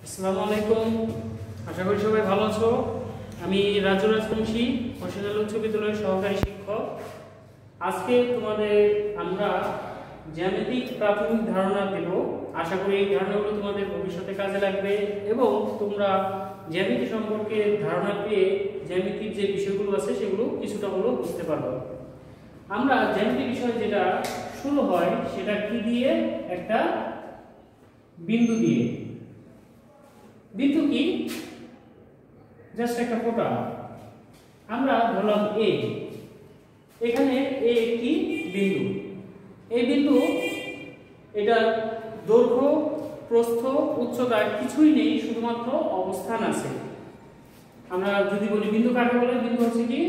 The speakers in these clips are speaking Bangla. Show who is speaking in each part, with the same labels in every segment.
Speaker 1: আসসালামু আলাইকুম। আশা করি সবাই ভালো আছো। আমি রাজু রাজবংশী, হোসেনাল উচ্চ বিদ্যালয়ের সহকারী শিক্ষক। আজকে তোমাদের আমরা জ্যামিতিক প্রাথমিক ধারণা দেব। আশা করি এই ধারণাগুলো তোমাদের ভবিষ্যতে কাজে লাগবে এবং তোমরা জ্যামিতি সম্পর্কে ধারণা পেয়ে জ্যামিতির যে বিষয়গুলো আছে সেগুলো কিছুটা হলেও বুঝতে পারবে। আমরা জ্যামিতি বিষয় যেটা শুরু হয় সেটা কি দিয়ে? একটা বিন্দু দিয়ে। বিন্দু কি? জাস্ট একটা ফোঁটা। আমরা ধরলাম এ, এখানে এ একটি বিন্দু। এই বিন্দু, এটা দৈর্ঘ্য, প্রস্থ, উচ্চতা কিছুই নেই, শুধুমাত্র অবস্থান আছে। আমরা যদি বলি বিন্দু কাকে বলে, বিন্দু হচ্ছে কি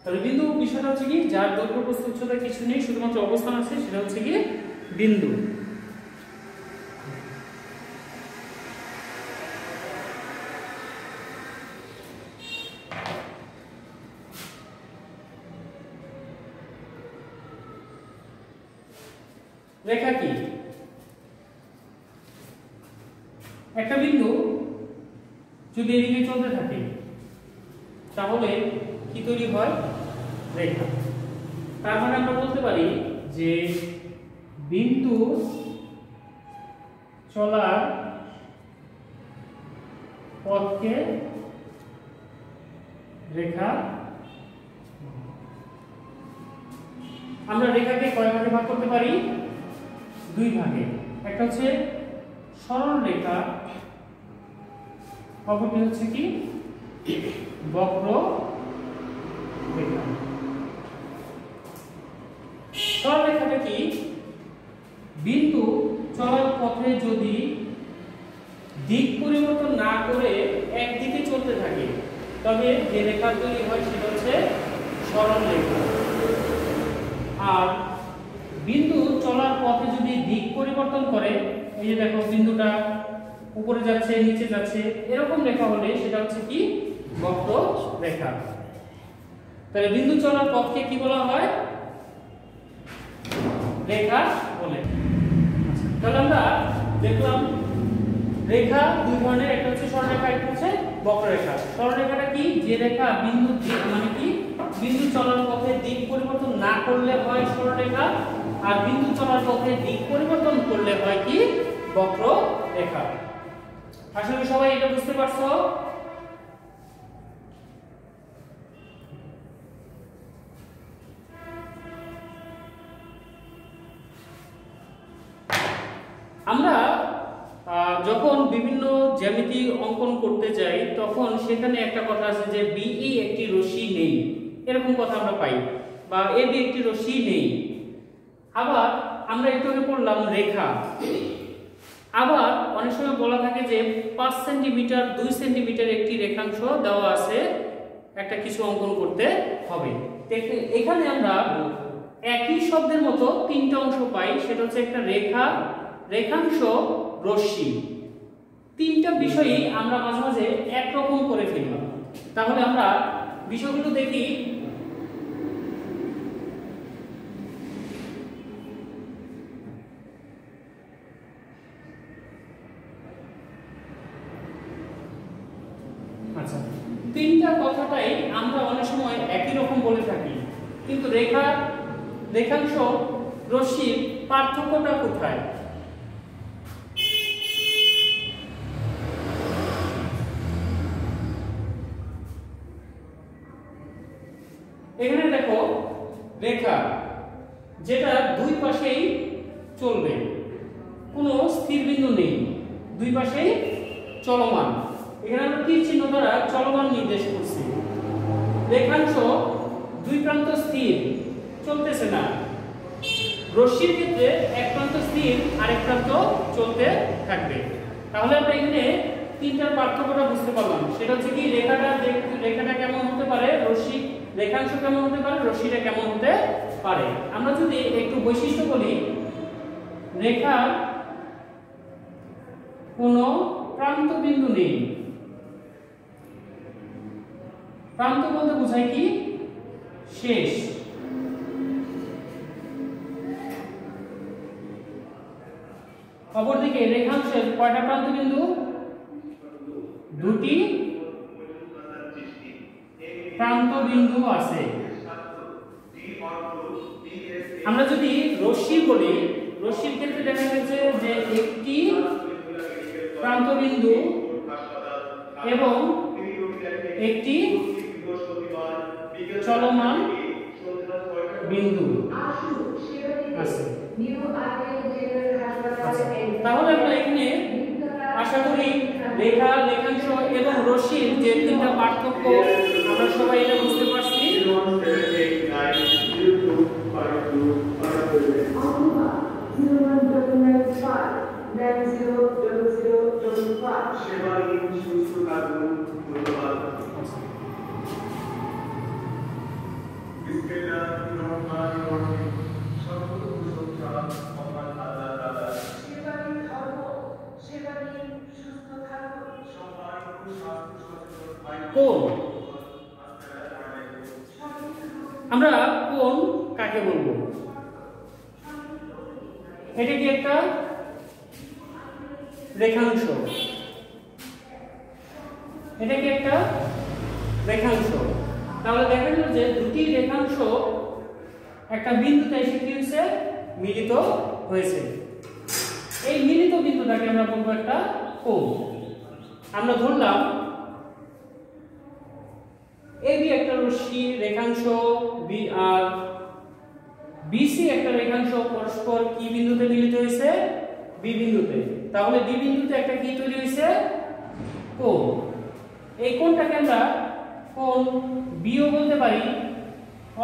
Speaker 1: তাহলে বিন্দু বিষয়টা হচ্ছে কি, যার দৈর্ঘ্য প্রস্থ উচ্চতা কিছু নেই, শুধুমাত্র অবস্থান আছে, সেটা হচ্ছে কি বিন্দু। রেখা কি? একটা বিন্দু যদি এদিকে চলতে থাকে তাহলে কি তৈরি হয়? রেখা। তার মানে আমরা বলতে পারি যে বিন্দু চলার পথকে রেখা। আমরা রেখাকে কয় ভাগে ভাগ করতে পারি? দুই ভাগে। একটা হচ্ছে সরল রেখা, অপরটি হচ্ছে কি বক্র রেখা। সরল রেখাটা কি? বিন্দু চলার পথে যদি দিক পরিবর্তন না করে একদিকে চলতে থাকে তবে যে রেখা তৈরি হয় সেটা হচ্ছে সরল রেখা। আর বিন্দু চলার পথে যদি দিক পরিবর্তন করে, এই যে দেখো বিন্দুটা উপরে যাচ্ছে, নিচে যাচ্ছে, এরকম রেখা হলে সেটা হচ্ছে কি বক্র রেখা। তাহলে বিন্দু চলার পথকে কি বলা হয়? রেখা বলে। তাহলে আমরা দেখলাম রেখা দুই ধরনের, একটা হচ্ছে সরলরেখা, একটা হচ্ছে বক্ররেখা। সরলরেখাটা কি? যে রেখা বিন্দু মানে কি বিন্দু চলার পথে দিক পরিবর্তন না করলে হয় সরলরেখা, আর বিন্দু চলার পথে দিক পরিবর্তন করলে হয় কি বক্ররেখা। আশা করি সবাই এটা বুঝতে পারছো। আমরা যখন বিভিন্ন জ্যামিতি অঙ্কন করতে যাই তখন সেখানে একটা কথা আছে যে বিই একটি রশ্মি নেই, এরকম কথা আমরা পাই, বা এবি একটি রশ্মি নেই। আবার আমরা একটু আগে পড়লাম রেখা। আবার অনেক সময় বলা থাকে যে 5 সেন্টিমিটার 2 সেন্টিমিটার একটি রেখাংশ দেওয়া আছে, একটা কিছু অঙ্কন করতে হবে। এখানে আমরা একই শব্দের মতো তিনটা অংশ পাই, সেটা হচ্ছে একটা রেখা, রেখাংশ, রশ্মি। তিনটা বিষয়ই আমরা মাঝে মাঝে একরকম করে ফেলি। তাহলে আমরা বিষয়গুলো দেখি। আচ্ছা, তিনটা কথাটাই আমরা অনেক সময় একই রকম বলে থাকি, কিন্তু রেখা, রেখাংশ, রশ্মির পার্থক্যটা কোথায়? এখানে দেখো রেখা যেটা দুই পাশেই চলবে, কোনো স্থির বিন্দু নেই, দুই পাশেই চলমান। এখানে আমরা তীর চিহ্ন দ্বারা চলমান নির্দেশ করছি। রেখাংশ দুই প্রান্ত স্থির, চলতেছে না। রশ্মির ক্ষেত্রে এক প্রান্ত স্থির আরেক প্রান্ত চলতে থাকবে। তাহলে আমরা এখানে তিনটার পার্থক্যটা বুঝতে পারলাম। সেটা হচ্ছে কি রেখাটা কেমন হতে পারে, রশ্মি রেখাংশ কেমন হতে পারে, রশ্মিটা কেমন হতে পারে। আমরা যদি একটু বৈশিষ্ট্য বলি, রেখার কোনো প্রান্ত বিন্দু নেই। প্রান্ত বলতে বোঝায় কি শেষ। অপরদিকে রেখাংশের কয়টা প্রান্ত বিন্দু? দুটি প্রান্ত বিন্দু আছে। আমরা যদি রশ্মি বলি, রশ্মির ক্ষেত্রে দেখা গেছে যে একটি প্রান্ত বিন্দু এবং একটি চলমান বিন্দু আছে। তাহলে আমরা এখানে আশা করি রেখা, রেখাংশ এবং রশ্মির যে তিনটা পার্থক্য আমরা সবাই এটা বুঝতে পারছি। কোণ, আমরা কোণ কাকে বলবো? এটা কি একটা রেখাংশ? এটা কি একটা রেখাংশ? তাহলে দেখা গেল যে দুটি রেখাংশ একটা বিন্দুতে এসে কি হয়েছে, মিলিত হয়েছে। এই মিলিত বিন্দুটাকে আমরা বলবো একটা কোণ। আমরা ধরলাম এবি একটা রশ্মি রেখাংশ, বি আর বিসি একটা রেখাংশ পরস্পর কি বিন্দুতে মিলিত হয়েছে? বি বিন্দুতে। তাহলে বি বিন্দুতে একটা কি তৈরি হয়েছে? কোণ। এই কোণটাকে আমরা কোণ বিও বলতে পারি,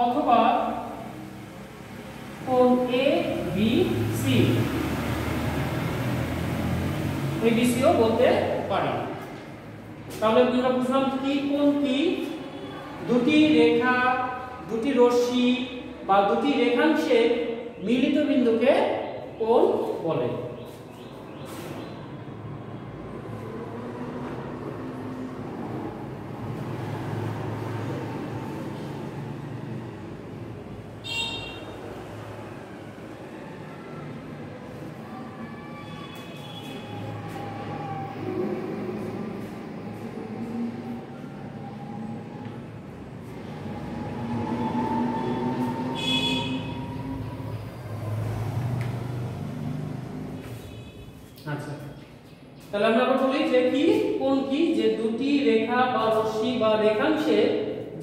Speaker 1: অথবা কোণ এ বি সি, এবিসিও বলতে পারি। তাহলে আমরা বুঝলাম কি কোণ কি? দুটি রেখা, দুটি রশ্মি বা দুটি রেখাংশের মিলিত বিন্দুকে কোণ বলে। আচ্ছা, তাহলে আমরা বলি যে কি কোণ কি? যে দুটি রেখা বা রশ্মি বা রেখাংশে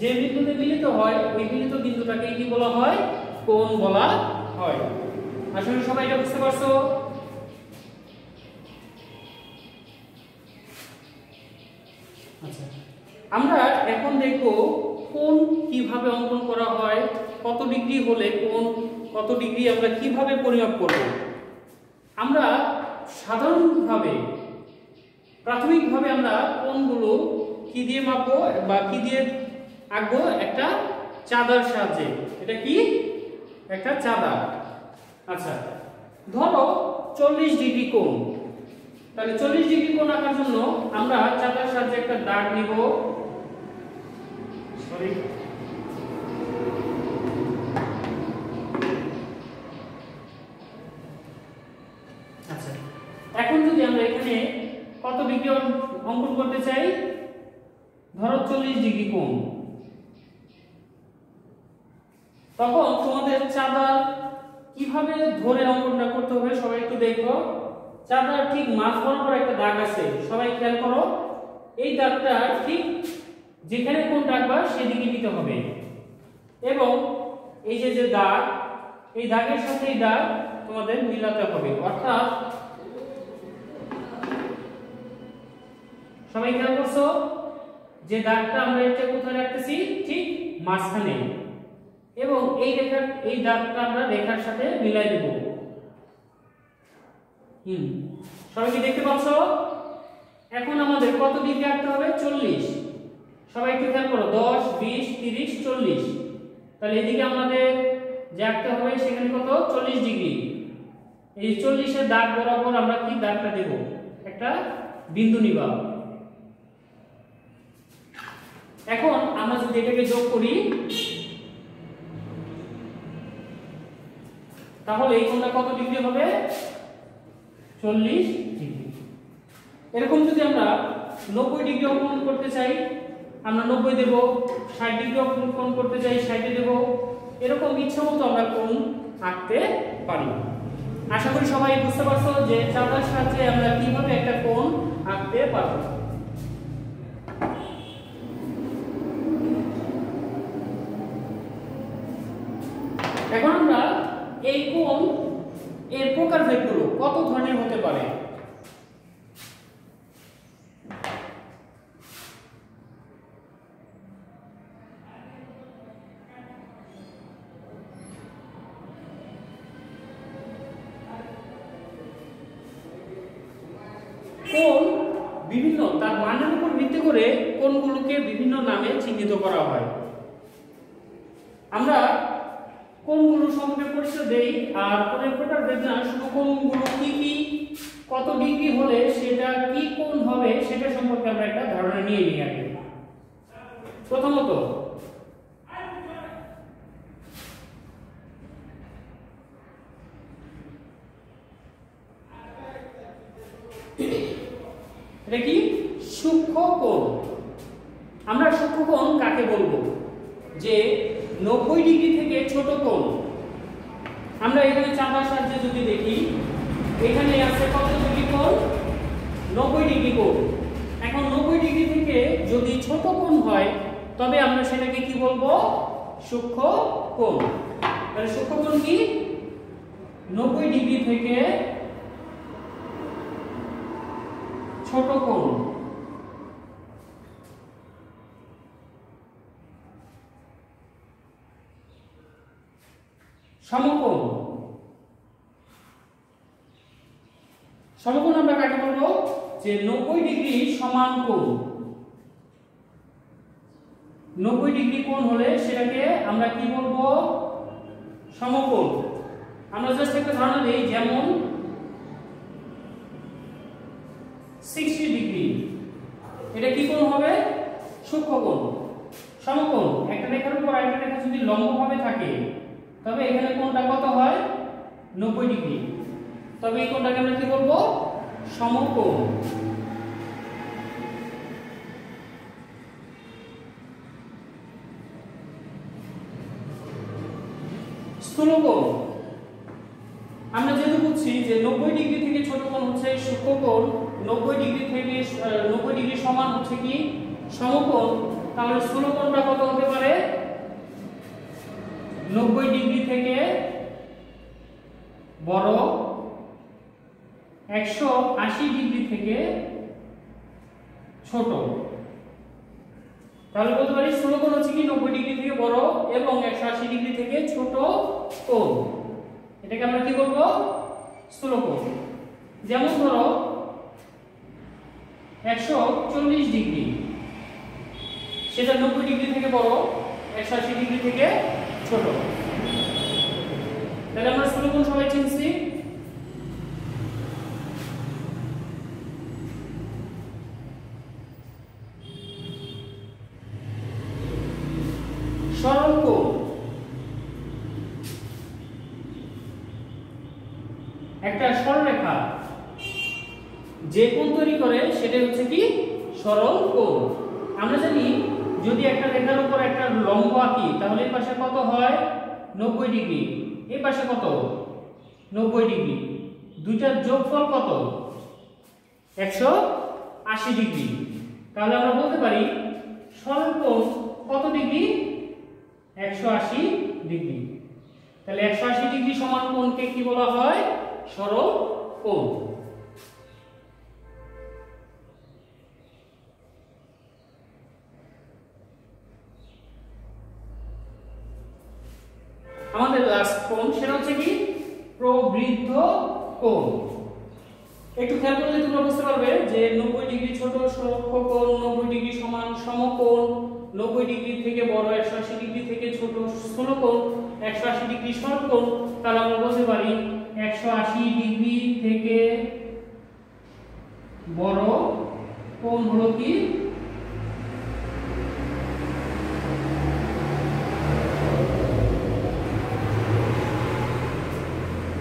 Speaker 1: যে বিন্দুতে মিলিত হয় ওই মিলিত বিন্দুটাকে কি বলা হয়? কোণ বলা হয়। আসলে সবাই এটা বুঝতে পারছো? আচ্ছা, আমরা এখন দেখব কোণ কিভাবে অঙ্কন করা হয়, কত ডিগ্রি হলে কোণ, কত ডিগ্রি আমরা কিভাবে পরিমাপ করব। আমরা সাধারণভাবে প্রাথমিকভাবে আমরা কোণগুলো কি দিয়ে মাপবো বা কি দিয়ে আঁকবো? একটা চাঁদার সাহায্যে। এটা কি? একটা চাঁদা। আচ্ছা, ধরো 40 ডিগ্রি কোণ। তাহলে 40 ডিগ্রি কোণ আঁকার জন্য আমরা চাঁদার সাহায্যে একটা দাগ নিব। সরি, আচ্ছা, এখন যদি আমরা এখানে কত ডিগ্রি অঙ্কন করতে চাই, ধরো 40 ডিগ্রি কোণ, তখন তোমাদের চাঁদা কিভাবে ধরে অঙ্কনটা করতে হবে সবাই একটু দেখো। চাঁদার ঠিক মাঝ বরাবর একটা দাগ আছে, সবাই খেয়াল করো। এই দাগটা ঠিক যেখানে কোণ রাখবা সেদিকে নিতে হবে, এবং এই যে দাগ, এই দাগের সাথে এই দাগ তোমাদের মিলাতে হবে। অর্থাৎ সবাই খেয়াল করছো যে দাগটা আমরা এটা কোথায় রাখতেছি? ঠিক মাঝখানে। এবং এই দাগটা আমরা রেখার সাথে মিলাই দেব। সবাই কি দেখতে পাচ্ছ? এখন আমাদের কত ডিগ্রি আঁকতে হবে? 40। সবাই একটু খেয়াল করো, 10 20 30 40। তাহলে এদিকে আমাদের যে আঁকতে হবে সেখানে কত? 40 ডিগ্রি। এই 40 এর দাগ বরাবর আমরা কি দাগটা দেব? একটা বিন্দু নিবা। এখন আমরা যদি এটাকে যোগ করি তাহলে এই কোণটা কত ডিগ্রি হবে? 40 ডিগ্রি। এরকম যদি আমরা 90 ডিগ্রি অঙ্কন করতে চাই আমরা 90 দেব, 60 ডিগ্রি অঙ্কন করতে চাই 60 দেব। এরকম ইচ্ছা মতো আমরা কোণ আঁকতে পারি। আশা করি সবাই বুঝতে পারছো যে চাপার সাহায্যে আমরা কিভাবে একটা কোণ আঁকতে পারবো। এখন আমরা এই কোণ এর প্রকারভেদগুলো কত ধরনের হতে পারে। কোণ বিভিন্ন তার মানের উপর ভিত্তি করে কোণগুলোকে বিভিন্ন নামে চিহ্নিত করা হয়। আমরা কোণগুলো সম্পর্কে পরিচয় দেই আর কোণের প্রকারভেদ না, শুধু কোণগুলো কি কি কত ডিগ্রি হলে সেটা কি কোণ হবে সেটা সম্পর্কে আমরা একটা ধারণা নিয়ে নিই আগে। প্রথমত এটা কি? সূক্ষ্ম কোণ। আমরা সূক্ষ্ম কোণ কাকে বলবো? যে 90 ডিগ্রি থেকে ছোট কোণ। আমরা এখানে চাপার সাহায্যে যদি দেখি এখানে আছে কত ডিগ্রি কোণ? 90 ডিগ্রি কোণ। এখন 90 ডিগ্রি থেকে যদি ছোট কোণ হয় তবে আমরা সেটাকে কি বলবো? সূক্ষ্ম কোণ। তাহলে সূক্ষ্ম কোণ কি? 90 ডিগ্রি থেকে ছোট কোণ। সমকোণ। সমকোণ আমরা কাকে বলবো? যে 90 ডিগ্রি সমান কোণ। 90 ডিগ্রি কোণ হলে সেটাকে আমরা কি বলবো? সমকোণ। আমরা জাস্ট একটা ধারণা দেই, যেমন 60 ডিগ্রি এটা কি কোণ হবে? সূক্ষ্ম কোণ। সমকোণ একটা রেখার উপর আরেকটা রেখা যদি লম্বভাবে থাকে তবে এখানে কোণটা কত হয়? 90 ডিগ্রি। তবে এই কোণটাকে আমরা কি বলবো? সমকোণ। স্থূলকোণ। আমরা যেহেতু বুঝছি যে 90 ডিগ্রি থেকে ছোট কোণ হচ্ছে সূক্ষ্ম কোণ, 90 ডিগ্রি থেকে 90 ডিগ্রি সমান হচ্ছে কি? সমকোণ। তাহলে স্থূলকোণটা কত হতে পারে? 90 ডিগ্রি থেকে বড়, 180 ডিগ্রি থেকে ছোট। তাহলে বলতে পারি স্থূলকোণ হচ্ছে কি 90 ডিগ্রি থেকে বড় এবং 180 ডিগ্রি থেকে ছোট কোণ। এটাকে আমরা কি বলবো? স্থূলকোণ। যেমন ধরো 140 ডিগ্রি, সেটা 90 ডিগ্রি থেকে বড়, 180 ডিগ্রি থেকে ছোট। তাহলে আমরা স্থূলকোণ সবাই চিনছি। সরল কোণ। একটা সরলরেখা যে কোণ তৈরি করে সেটাই হচ্ছে কি? সরল কোণ। আমরা জানি যদি একটা রেখার উপর একটা লম্ব আঁকি তাহলে এই পাশে কত হয়? 90 ডিগ্রি। এই পাশে কত? 90 ডিগ্রি। দুইটার যোগফল কত? 180 ডিগ্রি। তাহলে আমরা বলতে পারি সরল কোণ কত ডিগ্রি? 180 ডিগ্রি। তাহলে 180 ডিগ্রি সমান কোণকে কি বলা হয়? সরল কোণ। প্রবৃদ্ধ কোণ। একটু খেয়াল করলে তোমরা বুঝতে পারবে যে 90 ডিগ্রি ছোট সূক্ষ্মকোণ, 90 ডিগ্রি সমান সমকোণ, 90 ডিগ্রি থেকে বড় 180 ডিগ্রি থেকে ছোট স্থূলকোণ, 180 ডিগ্রি সরলকোণ। তাহলে আমরা বলতে পারি 180 ডিগ্রি থেকে বড় কোণ হলো কি?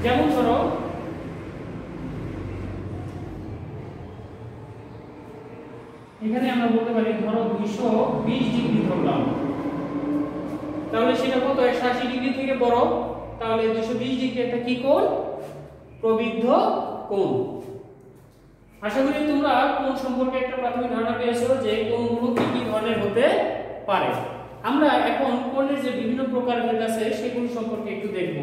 Speaker 1: যেমন ধরো এখানে আমরা বলতে পারি ধরো 220 ডিগ্রি ধরলাম, তাহলে সেটা কত? 180 ডিগ্রি থেকে বড়, তাহলে 220 ডিগ্রি একটা কি কোণ? প্রবৃদ্ধ কোণ। আশা করি তোমরা কোণ সম্পর্কে একটা প্রাথমিক ধারণা পেয়েছো যে কোণগুলো কি কি ধরনের হতে পারে। আমরা এখন কোণের যে বিভিন্ন প্রকারভেদ আছে সেগুলো সম্পর্কে একটু দেখব।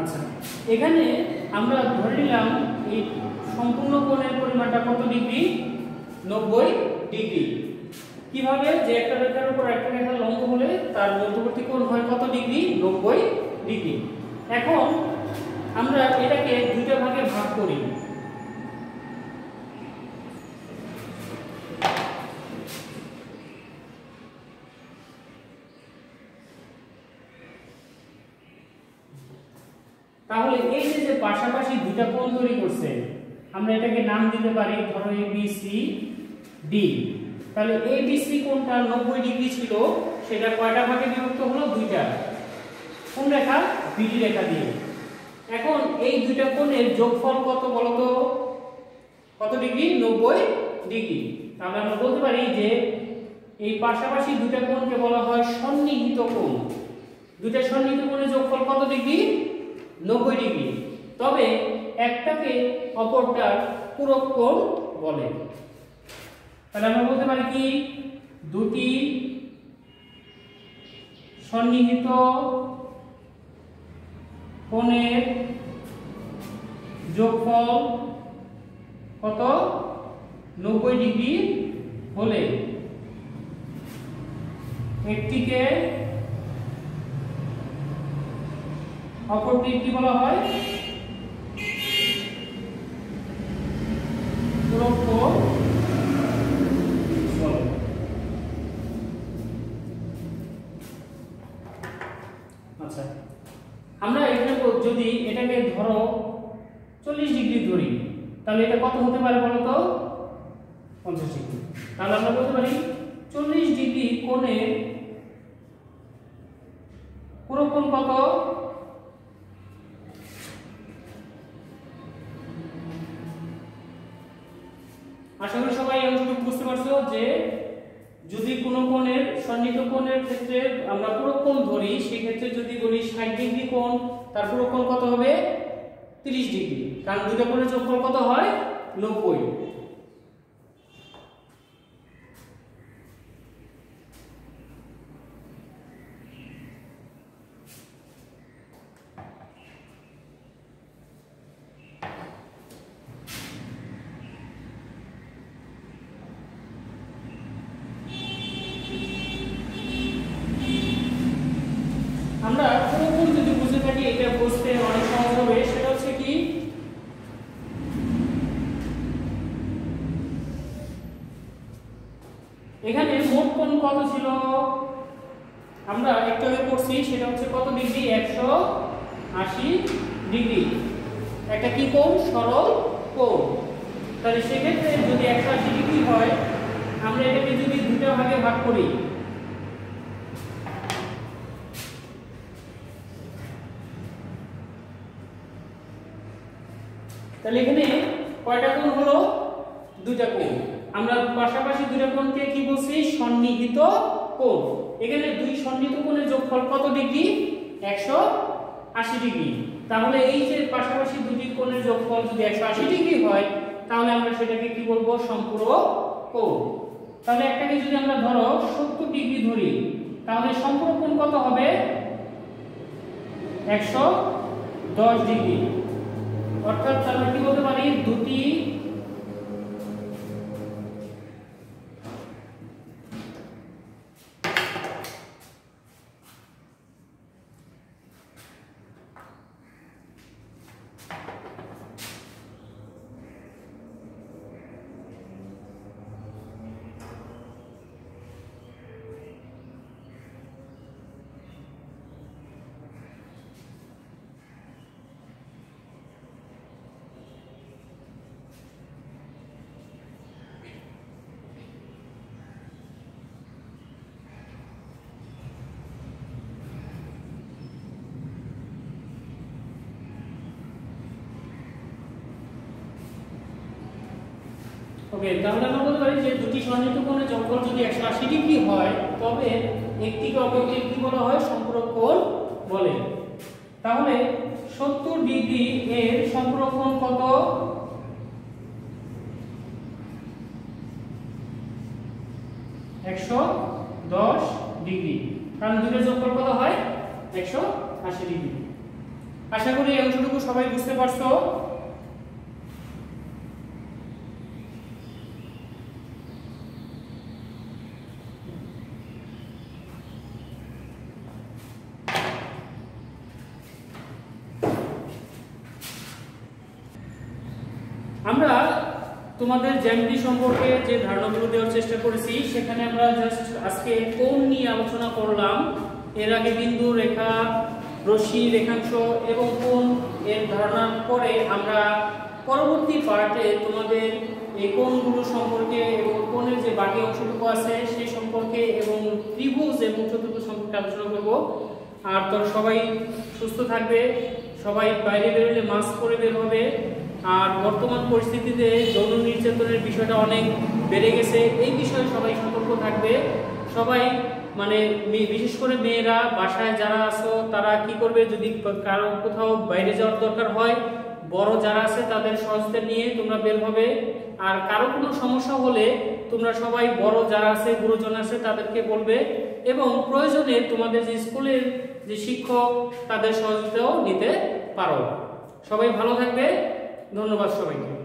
Speaker 1: আচ্ছা, এখানে আমরা ধরে নিলাম এই সম্পূর্ণ কোণের পরিমাণটা কত ডিগ্রি? 90 ডিগ্রি। কিভাবে? যে একটা রেখার উপর একটা রেখা লম্ব হলে তার মধ্যবর্তী কোণ হয় কত ডিগ্রি? 90 ডিগ্রি। এখন আমরা এটাকে দুইটা ভাগে ভাগ করি। তাহলে এই যে পাশাপাশি দুইটা কোণ তৈরি করছে, আমরা এটাকে নাম দিতে পারি ধরো ABC D। তাহলে ABC কোণটা 90 ডিগ্রি ছিল, সেটা কয়টা ভাগে বিভক্ত হলো? দুইটা। কোন রেখা? BD রেখা দিয়ে। এখন এই দুইটা কোণের যোগফল কত বলো তো? কত ডিগ্রি? 90 ডিগ্রি। তাহলে আমরা বলতে পারি যে এই পাশাপাশি দুইটা কোণকে বলা হয় সন্নিহিত কোণ। দুইটা সন্নিহিত কোণের যোগফল কত ডিগ্রি? 90 ডিগ্রি। তবে একটাকে অপরটার পূরক কোণ বলে। তাহলে আমরা বলতে পারি কি? দুটি সন্নিহিত কোণের যোগফল কত? 90 ডিগ্রি হলে একটিকে অপরটি কি বলা হয়? পূরক কোণ বলে। আচ্ছা, আমরা এখানে যদি এটাকে ধরো 40 ডিগ্রি ধরি, তাহলে এটা কত হতে পারে বলো তো? 50 ডিগ্রি। তাহলে আমরা বলতে পারি 40 ডিগ্রি কোণের পূরক কোণ কত? আশা করি সবাই অংশটুকু বুঝতে পারছো যে যদি কোনো কোণের সন্নিহিত কোণের ক্ষেত্রে আমরা পূরক কোণ ধরি, সেই ক্ষেত্রে যদি বলি 60 ডিগ্রি কোণ, তার পূরক কোণ কত হবে? 30 ডিগ্রি। কারণ দুটো কোণের যোগফল কত হয়? 90। আমরা পুরোপুরি যদি বুঝে থাকি এটা বুঝতে অনেক সহজ হবে। সেটা হচ্ছে কি? এখানে মোট কোণ কত ছিল? আমরা একটু আগে পড়ছি, সেটা হচ্ছে কত ডিগ্রি? 180 ডিগ্রি। একটা কি কোণ? সরল কোণ। তাহলে সেক্ষেত্রে যদি 180 ডিগ্রি হয়, আমরা এটাকে যদি দুটো ভাগে ভাগ করি, তাহলে এখানে কয়টা হলো দুইটা কোণ। আমরা পাশাপাশি দুইটা কোণকে কি বলছি? সন্নিহিত কোণ। এখানে দুই সন্নিহিত কোণের যোগফল কত ডিগ্রি? 180 ডিগ্রি। তাহলে এই যে পাশাপাশি দুটি কোণের যোগফল যদি 180 ডিগ্রি হয় তাহলে আমরা সেটাকে কি বলবো? সম্পূরক কোণ। তাহলে একটাকে যদি আমরা ধরো 70 ডিগ্রি ধরি তাহলে সম্পূরক কোণ কত হবে? 110 ডিগ্রি। অর্থাৎ আমরা কি বলতে পারি? দুটি ওকে, তাহলে আমরা বলতে পারি যে দুটি সন্নিহিত কোণের যোগফল যদি 180 ডিগ্রি হয় তবে একটিকে অপরটিকে কি বলা হয়? সম্পূরক কোণ বলে। তাহলে 70 ডিগ্রি এর সম্পূরক কোণ কত? 110 ডিগ্রি। কারণ দুটোর যোগফল কত হয়? 180 ডিগ্রি। আশা করি এই অংশটুকু সবাই বুঝতে পারছো। আমরা তোমাদের জ্যামিতি সম্পর্কে যে ধারণাগুলো দেওয়ার চেষ্টা করেছি সেখানে আমরা জাস্ট আজকে কোণ নিয়ে আলোচনা করলাম। এর আগে বিন্দু, রেখা, রশ্মি, রেখাংশ এবং কোণ এর ধারণা পরে আমরা পরবর্তী পার্টে তোমাদের এই কোণগুলো সম্পর্কে এবং কোণের যে বাকি অংশটুকু আছে সেই সম্পর্কে এবং ত্রিভুজ এবং চতুর্ভুজ সম্পর্কে আলোচনা করব। আর তো সবাই সুস্থ থাকবে, সবাই বাইরে বেরোলে মাস্ক পরে বের হবে। আর বর্তমান পরিস্থিতিতে যৌন নির্যাতনের বিষয়টা অনেক বেড়ে গেছে, এই বিষয়ে সবাই সতর্ক থাকবে। সবাই মানে বিশেষ করে মেয়েরা বাসায় যারা আছো তারা কি করবে? যদি কারো কোথাও বাইরে যাওয়ার দরকার হয়, বড় যারা আছে তাদের সহজতে নিয়ে তোমরা বের হবে। আর কারো কোনো সমস্যা হলে তোমরা সবাই বড় যারা আছে, গুরুজন আছে তাদেরকে বলবে এবং প্রয়োজনে তোমাদের যে স্কুলের যে শিক্ষক তাদের সহযোগিতাও নিতে পারো। সবাই ভালো থাকবে। ধন্যবাদ সবাইকে।